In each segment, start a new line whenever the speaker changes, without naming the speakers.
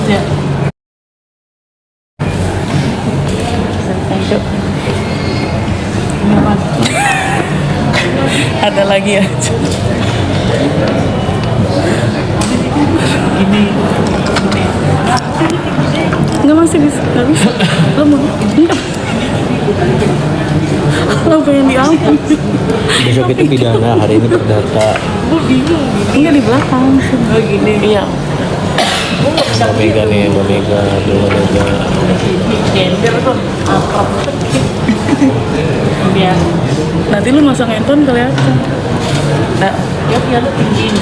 Ya. Ada lagi ya. Ini nggak masih bisa, nggak bisa. Lo mau? Enggak. Lo pengen diampun.
Besok itu pidana, hari ini perdata.
Gue bingung. Enggak di belakang. Oh gini. Iya.
Omega nih, Omega, Omega.
Gender tuh akrab. Biar nanti lu masang handphone kelihatan. Nah, ya lu tinggiin.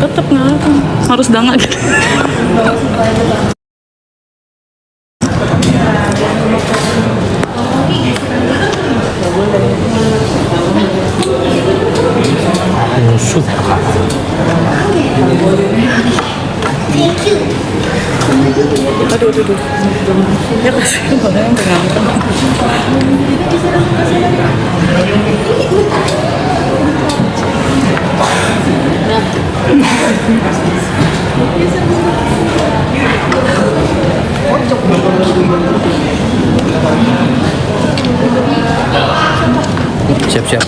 Tetep nggak harus dangak gitu.
Musuh.
Aduh. Ya kasih orang yang pegang.
Siap-siap.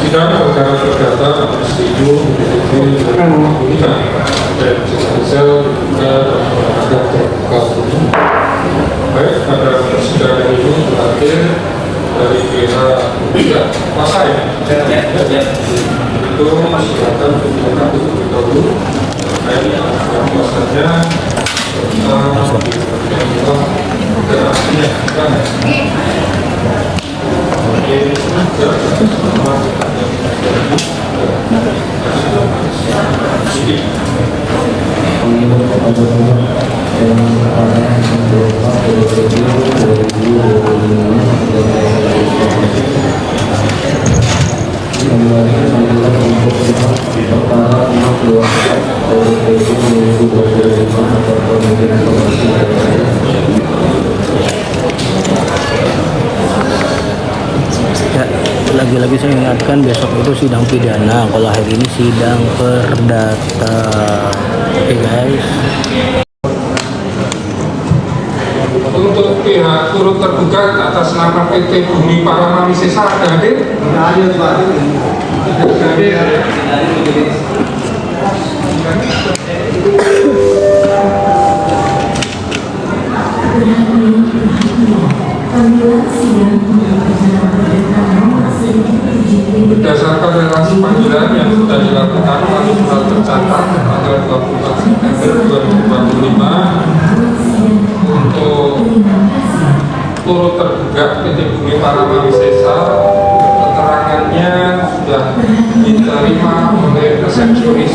Sidang perkara perdata setuju menunjukkan dan sel juga ada terbuka. Baik, pada persidangan ini terakhir dari pihak tidak masa ya, itu silakan tunjukkan terlebih dahulu terkait yang kuasanya tentang federasinya kan.
Ya, lagi-lagi saya ingatkan besok itu sidang pidana, kalau hari ini sidang perdata. Oke guys.
Untuk pihak turut tergugat atas nama PT Bumi Paramami Sesa ada hadir? Hadir. Berdasarkan relasi panggilan yang sudah dilakukan pada tanggal tercatat tanggal 24 September 2025 untuk turut tergugat PT Bumi Paramami Sesa, keterangannya sudah diterima oleh resepsionis.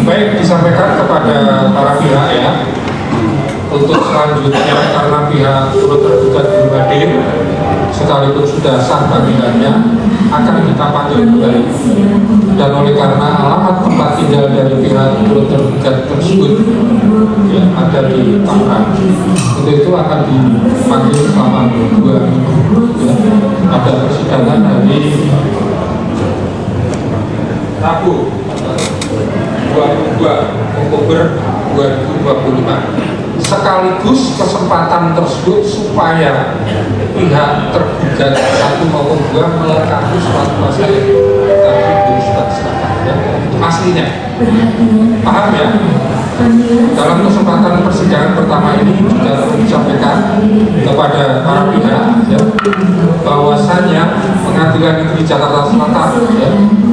Baik, disampaikan kepada para pihak ya. Untuk selanjutnya karena pihak turut tergugat belum hadir, sekalipun sudah sah panggilannya, akan kita panggil kembali. Dan oleh karena alamat tempat tinggal dari pihak turut tergugat tersebut ya, ada di Tangerang, untuk itu akan dipanggil selama 2 minggu. Ya. Ada persidangan hari Rabu 22 Oktober 2025. Sekaligus kesempatan tersebut supaya pihak tergugat satu maupun dua melengkapi surat kuasa yang tadi sudah diserahkan, ya. Itu aslinya. Paham ya? Dalam kesempatan persidangan pertama ini juga perlu disampaikan kepada para pihak, ya, bahwasanya Pengadilan Negeri Jakarta Selatan, ya,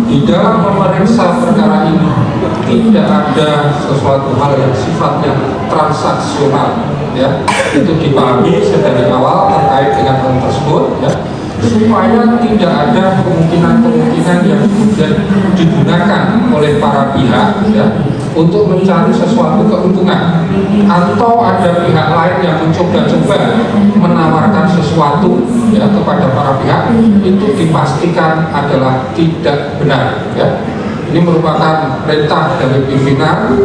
di dalam memeriksa perkara ini tidak ada sesuatu hal yang sifatnya transaksional, ya. Itu dipahami sedari awal terkait dengan hal tersebut, ya, supaya tidak ada kemungkinan-kemungkinan yang kemudian digunakan oleh para pihak, ya, untuk mencari sesuatu keuntungan, atau ada pihak lain yang mencoba-coba menawarkan sesuatu, ya, kepada para pihak, itu dipastikan adalah tidak benar, ya. Ini merupakan perintah dari pimpinan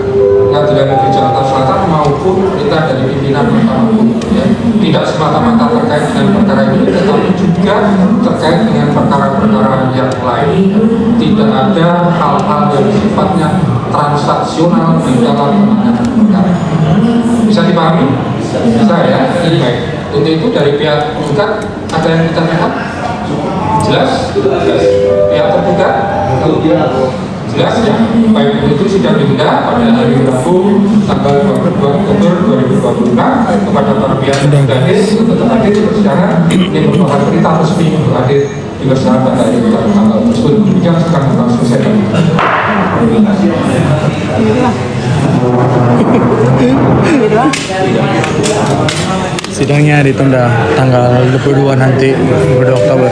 Pengadilan Negeri Jakarta Selatan maupun perintah dari pimpinan Mahkamah Agung, ya. Tidak semata-mata terkait dengan perkara ini, tetapi juga terkait dengan perkara-perkara yang lain. Tidak ada hal-hal yang sifatnya transaksional di dalam penanganan perkara. Bisa dipahami? Bisa, ya? Baik. Untuk itu dari pihak tergugat ada yang ditanyakan? Jelas? Jelas. Pihak tergugat? Jelas, ya? Baik, itu sidang ditunda pada hari Rabu tanggal 22 Oktober 2026 kepada para pihak yang hadir untuk hadir di persidangan. Ini merupakan perintah resmi untuk hadir di persidangan pada hari tanggal tersebut. Demikian sekarang kita selesai.
Sidangnya ditunda tanggal 22 nanti, 22 Oktober.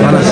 Panas.